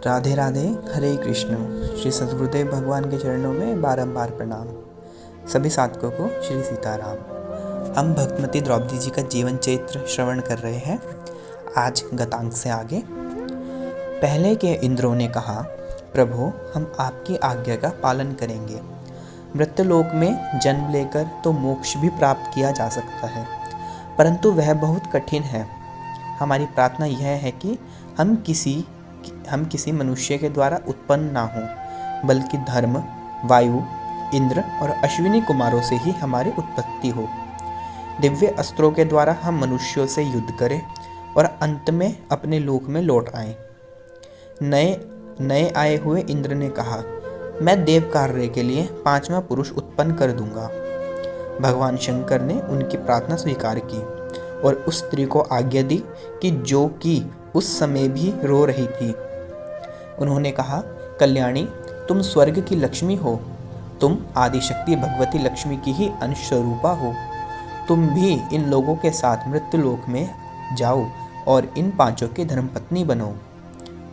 राधे राधे। हरे कृष्ण। श्री सद्गुरुदेव भगवान के चरणों में बारंबार प्रणाम। सभी साधकों को श्री सीताराम। हम भक्तमती द्रौपदी जी का जीवन चरित्र श्रवण कर रहे हैं। आज गतांक से आगे। पहले के इंद्रों ने कहा, प्रभु हम आपकी आज्ञा का पालन करेंगे। मृत्युलोक में जन्म लेकर तो मोक्ष भी प्राप्त किया जा सकता है, परंतु वह बहुत कठिन है। हमारी प्रार्थना यह है कि हम किसी मनुष्य के द्वारा उत्पन्न ना हो, बल्कि धर्म, वायु, इंद्र और अश्विनी कुमारों से ही हमारी उत्पत्ति हो। दिव्य अस्त्रों के द्वारा हम मनुष्यों से युद्ध करें और अंत में अपने लोक में लौट आएं। नए आए हुए इंद्र ने कहा, मैं देव कार्य के लिए 5वां पुरुष उत्पन्न कर दूंगा। भगवान शंकर ने उनकी प्रार्थना स्वीकार की और उस स्त्री को आज्ञा दी कि जो कि उस समय भी रो रही थी। उन्होंने कहा, कल्याणी, तुम स्वर्ग की लक्ष्मी हो। तुम आदिशक्ति भगवती लक्ष्मी की ही अंश स्वरूपा हो। तुम भी इन लोगों के साथ मृत्युलोक में जाओ और इन 5 की धर्मपत्नी बनो।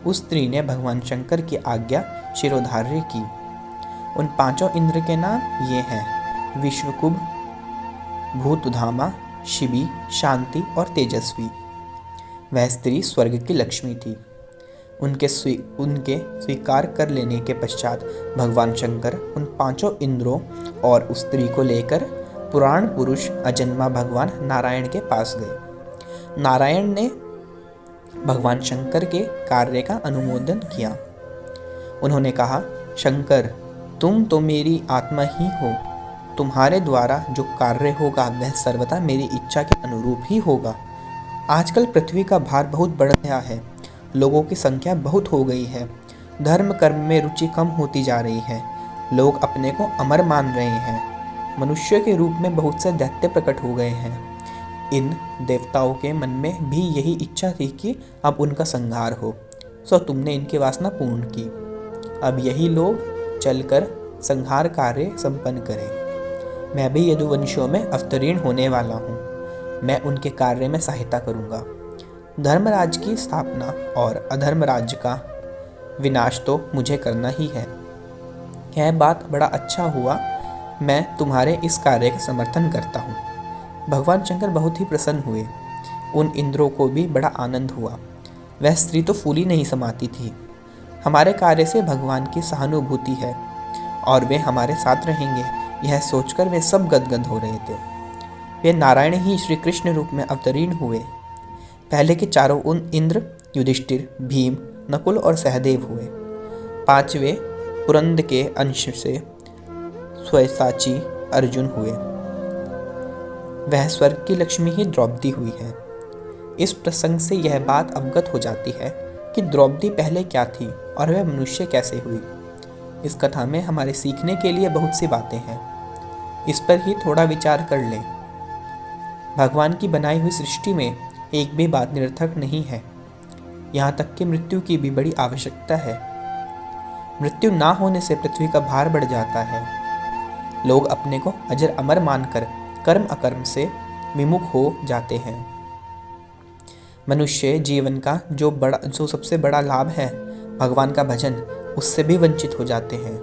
उस स्त्री ने भगवान शंकर की आज्ञा शिरोधार्य की। उन 5 इंद्र के नाम ये हैं: विश्वकुभ, भूतधामा, शिबी, शांति और तेजस्वी। वह स्त्री स्वर्ग की लक्ष्मी थी। उनके स्वीकार कर लेने के पश्चात भगवान शंकर उन 5 इंद्रों और उस स्त्री को लेकर पुराण पुरुष अजन्मा भगवान नारायण के पास गए। नारायण ने भगवान शंकर के कार्य का अनुमोदन किया। उन्होंने कहा, शंकर, तुम तो मेरी आत्मा ही हो। तुम्हारे द्वारा जो कार्य होगा वह सर्वथा मेरी इच्छा के अनुरूप ही होगा। आजकल पृथ्वी का भार बहुत बढ़ गया है। लोगों की संख्या बहुत हो गई है। धर्म कर्म में रुचि कम होती जा रही है। लोग अपने को अमर मान रहे हैं। मनुष्य के रूप में बहुत से दैत्य प्रकट हो गए हैं। इन देवताओं के मन में भी यही इच्छा थी कि अब उनका संहार हो, सो तुमने इनकी वासना पूर्ण की। अब यही लोग चलकर संहार कार्य संपन्न करें। मैं भी यदुवंशियों में अवतीर्ण होने वाला हूँ। मैं उनके कार्य में सहायता करूँगा। धर्मराज की स्थापना और अधर्म राज्य का विनाश तो मुझे करना ही है। यह बात बड़ा अच्छा हुआ। मैं तुम्हारे इस कार्य का समर्थन करता हूँ। भगवान शंकर बहुत ही प्रसन्न हुए। उन इंद्रों को भी बड़ा आनंद हुआ। वह स्त्री तो फूली नहीं समाती थी। हमारे कार्य से भगवान की सहानुभूति है और वे हमारे साथ रहेंगे, यह सोचकर वे सब गदगद हो रहे थे। वे नारायण ही श्री कृष्ण रूप में अवतीर्ण हुए। पहले के 4 उन इंद्र युधिष्ठिर, भीम, नकुल और सहदेव हुए। 5वें पुरंद के अंश से स्वयसाची अर्जुन हुए। वह स्वर्ग की लक्ष्मी ही द्रौपदी हुई है। इस प्रसंग से यह बात अवगत हो जाती है कि द्रौपदी पहले क्या थी और वह मनुष्य कैसे हुई। इस कथा में हमारे सीखने के लिए बहुत सी बातें हैं। इस पर ही थोड़ा विचार कर लें। भगवान की बनाई हुई सृष्टि में एक भी बात निरर्थक नहीं है। यहाँ तक कि मृत्यु की भी बड़ी आवश्यकता है। मृत्यु ना होने से पृथ्वी का भार बढ़ जाता है। लोग अपने को अजर अमर मानकर कर्म अकर्म से विमुख हो जाते हैं। मनुष्य जीवन का जो सबसे बड़ा लाभ है, भगवान का भजन, उससे भी वंचित हो जाते हैं।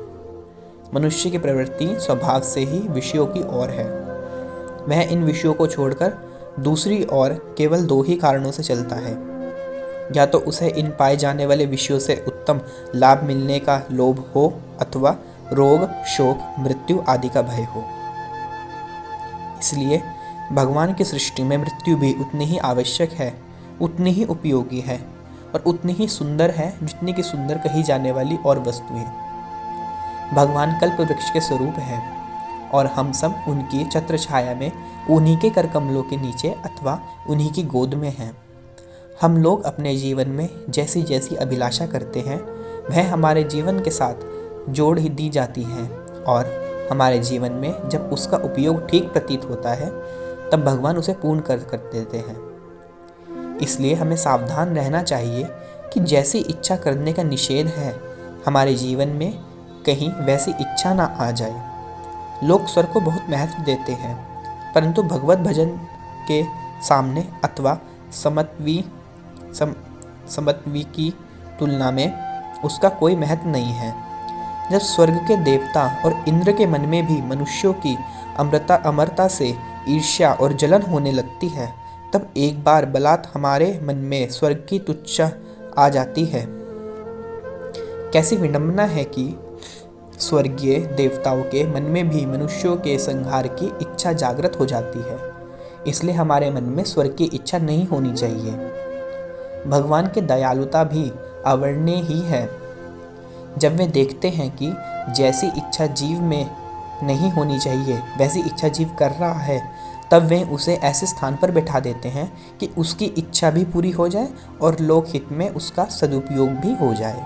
मनुष्य की प्रवृत्ति स्वभाव से ही विषयों की ओर है। वह इन विषयों को छोड़कर दूसरी ओर केवल 2 ही कारणों से चलता है। या तो उसे इन पाए जाने वाले विषयों से उत्तम लाभ मिलने का लोभ हो, अथवा रोग, शोक, मृत्यु आदि का भय हो। इसलिए भगवान की सृष्टि में मृत्यु भी उतनी ही आवश्यक है, उतनी ही उपयोगी है और उतनी ही सुंदर है जितनी कि सुंदर कही जाने वाली और वस्तुएं। भगवान कल्प वृक्ष के स्वरूप है और हम सब उनकी छत्र छाया में, उन्हीं के कर कमलों के नीचे अथवा उन्हीं की गोद में हैं। हम लोग अपने जीवन में जैसी जैसी अभिलाषा करते हैं, वह हमारे जीवन के साथ जोड़ ही दी जाती है और हमारे जीवन में जब उसका उपयोग ठीक प्रतीत होता है, तब भगवान उसे पूर्ण कर देते हैं। इसलिए हमें सावधान रहना चाहिए कि जैसी इच्छा करने का निषेध है, हमारे जीवन में कहीं वैसी इच्छा ना आ जाए। लोग स्वर को बहुत महत्व देते हैं, परंतु भगवत भजन के सामने अथवा समत्वी की तुलना में उसका कोई महत्व नहीं है। जब स्वर्ग के देवता और इंद्र के मन में भी मनुष्यों की अमरता से ईर्ष्या और जलन होने लगती है, तब एक बार बलात् हमारे मन में स्वर्ग की तुच्छा आ जाती है। कैसी विडंबना है कि स्वर्गीय देवताओं के मन में भी मनुष्यों के संहार की इच्छा जागृत हो जाती है। इसलिए हमारे मन में स्वर्ग की इच्छा नहीं होनी चाहिए। भगवान की दयालुता भी अवर्णनीय ही है। जब वे देखते हैं कि जैसी इच्छा जीव में नहीं होनी चाहिए वैसी इच्छा जीव कर रहा है, तब वे उसे ऐसे स्थान पर बैठा देते हैं कि उसकी इच्छा भी पूरी हो जाए और लोकहित में उसका सदुपयोग भी हो जाए।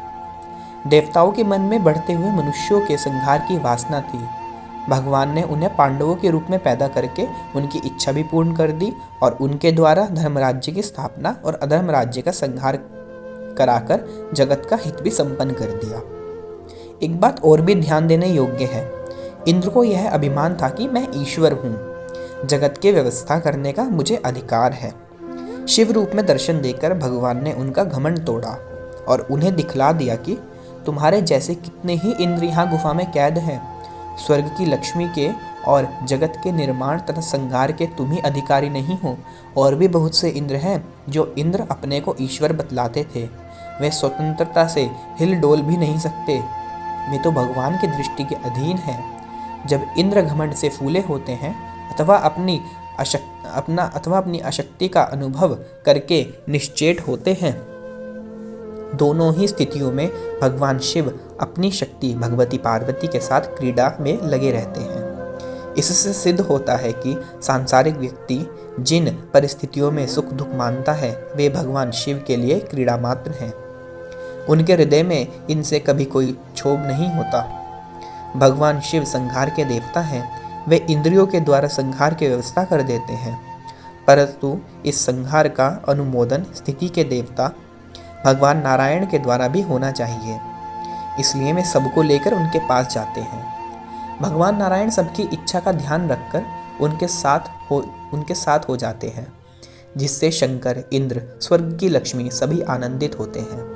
देवताओं के मन में बढ़ते हुए मनुष्यों के संहार की वासना थी। भगवान ने उन्हें पांडवों के रूप में पैदा करके उनकी इच्छा भी पूर्ण कर दी और उनके द्वारा धर्मराज्य की स्थापना और अधर्म राज्य का संहार कराकर जगत का हित भी संपन्न कर दिया। एक बात और भी ध्यान देने योग्य है। इंद्र को यह अभिमान था कि मैं ईश्वर हूँ, जगत की व्यवस्था करने का मुझे अधिकार है। शिव रूप में दर्शन देकर भगवान ने उनका घमंड तोड़ा और उन्हें दिखला दिया कि तुम्हारे जैसे कितने ही इंद्र यहाँ गुफा में कैद हैं। स्वर्ग की लक्ष्मी के और जगत के निर्माण तथा संहार के तुम ही अधिकारी नहीं हो, और भी बहुत से इंद्र हैं जो इंद्र अपने को ईश्वर बतलाते थे। वे स्वतंत्रता से हिल डोल भी नहीं सकते। वे तो भगवान की दृष्टि के अधीन हैं। जब इंद्र घमंड से फूले होते हैं अथवा अपनी अशक्ति का अनुभव करके निश्चेत होते हैं, दोनों ही स्थितियों में भगवान शिव अपनी शक्ति भगवती पार्वती के साथ क्रीड़ा में लगे रहते हैं। इससे सिद्ध होता है कि सांसारिक व्यक्ति जिन परिस्थितियों में सुख दुख मानता है वे भगवान शिव के लिए क्रीड़ा मात्र हैं। उनके हृदय में इनसे कभी कोई क्षोभ नहीं होता। भगवान शिव संहार के देवता हैं। वे इंद्रियों के द्वारा संहार की व्यवस्था कर देते हैं, परंतु इस संहार का अनुमोदन स्थिति के देवता भगवान नारायण के द्वारा भी होना चाहिए। इसलिए वे सबको लेकर उनके पास जाते हैं। भगवान नारायण सबकी इच्छा का ध्यान रखकर उनके साथ हो जाते हैं, जिससे शंकर, इंद्र, स्वर्ग की लक्ष्मी सभी आनंदित होते हैं।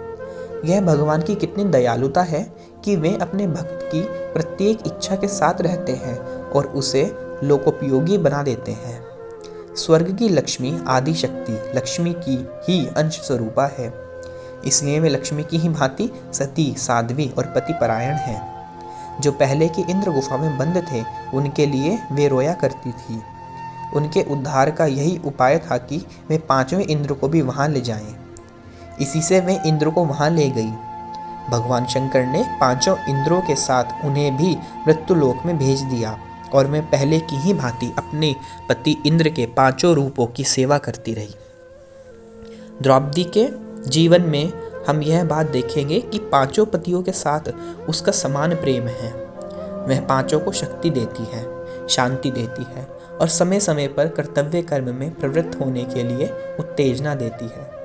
यह भगवान की कितनी दयालुता है कि वे अपने भक्त की प्रत्येक इच्छा के साथ रहते हैं और उसे लोकोपयोगी बना देते हैं। स्वर्ग की लक्ष्मी आदि शक्ति लक्ष्मी की ही अंश स्वरूपा है। इसलिए वे लक्ष्मी की ही भांति सती, साध्वी और पतिपरायण हैं। जो पहले की इंद्र गुफा में बंद थे, उनके लिए वे रोया करती थी। उनके उद्धार का यही उपाय था कि वे पांचवें इंद्र को भी वहां ले जाएं। इसी से वे इंद्र को वहां ले गई। भगवान शंकर ने पांचों इंद्रों के साथ उन्हें भी मृत्युलोक में भेज दिया और वे पहले की ही भांति अपने पति इंद्र के पांचों रूपों की सेवा करती रही। द्रौपदी के जीवन में हम यह बात देखेंगे कि पांचों पतियों के साथ उसका समान प्रेम है। वह पांचों को शक्ति देती है, शांति देती है और समय समय पर कर्तव्य कर्म में प्रवृत्त होने के लिए उत्तेजना देती है।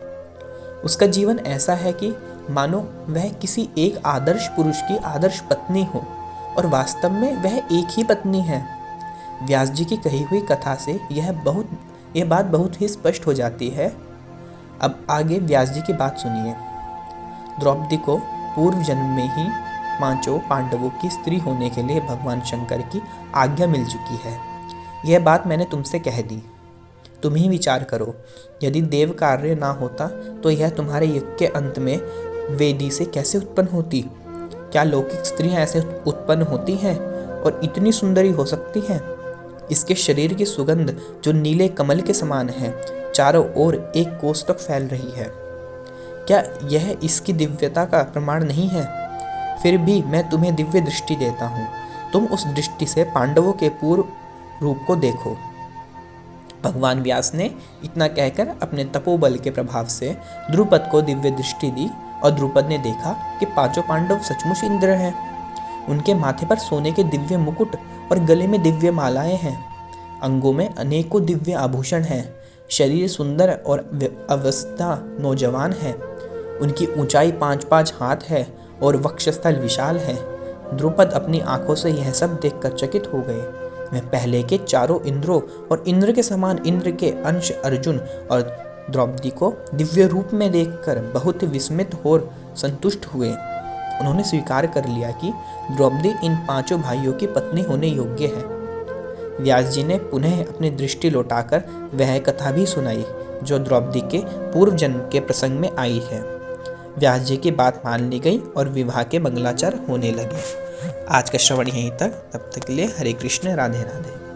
उसका जीवन ऐसा है कि मानो वह किसी एक आदर्श पुरुष की आदर्श पत्नी हो, और वास्तव में वह एक ही पत्नी है। व्यास जी की कही हुई कथा से यह बात बहुत ही स्पष्ट हो जाती है। अब आगे व्यास जी की बात सुनिए। द्रौपदी को पूर्व जन्म में ही पांचों पांडवों की स्त्री होने के लिए भगवान शंकर की आज्ञा मिल चुकी है। यह बात मैंने तुमसे कह दी। तुम ही विचार करो, यदि देव कार्य ना होता तो यह तुम्हारे युग के अंत में वेदी से कैसे उत्पन्न होती? क्या लौकिक स्त्रियां ऐसे उत्पन्न होती हैं और इतनी सुंदरी हो सकती हैं? इसके शरीर की सुगंध जो नीले कमल के समान है, चारों ओर एक कोस तक फैल रही है। क्या यह इसकी दिव्यता का प्रमाण नहीं है? फिर भी मैं तुम्हें दिव्य दृष्टि देता हूँ। तुम उस दृष्टि से पांडवों के पूर्व रूप को देखो। भगवान व्यास ने इतना कहकर अपने तपोबल के प्रभाव से द्रुपद को दिव्य दृष्टि दी और द्रुपद ने देखा कि पांचों पांडव सचमुच इंद्र हैं। उनके माथे पर सोने के दिव्य मुकुट और गले में दिव्य मालाएं हैं। अंगों में अनेकों दिव्य आभूषण हैं। शरीर सुंदर और अवस्था नौजवान है। उनकी ऊंचाई 5-5 हाथ है और वक्षस्थल विशाल है। द्रुपद अपनी आंखों से यह सब देखकर चकित हो गए। वे पहले के चारों इंद्रों और इंद्र के समान इंद्र के अंश अर्जुन और द्रौपदी को दिव्य रूप में देखकर बहुत विस्मित और संतुष्ट हुए। उन्होंने स्वीकार कर लिया कि द्रौपदी इन 5 भाइयों की पत्नी होने योग्य है। व्यास जी ने पुनः अपनी दृष्टि लौटाकर वह कथा भी सुनाई जो द्रौपदी के पूर्व जन्म के प्रसंग में आई है। व्यास जी की बात मान ली गई और विवाह के मंगलाचार होने लगे। आज का श्रवण यहीं तक। तब तक के लिए हरे कृष्ण, राधे राधे।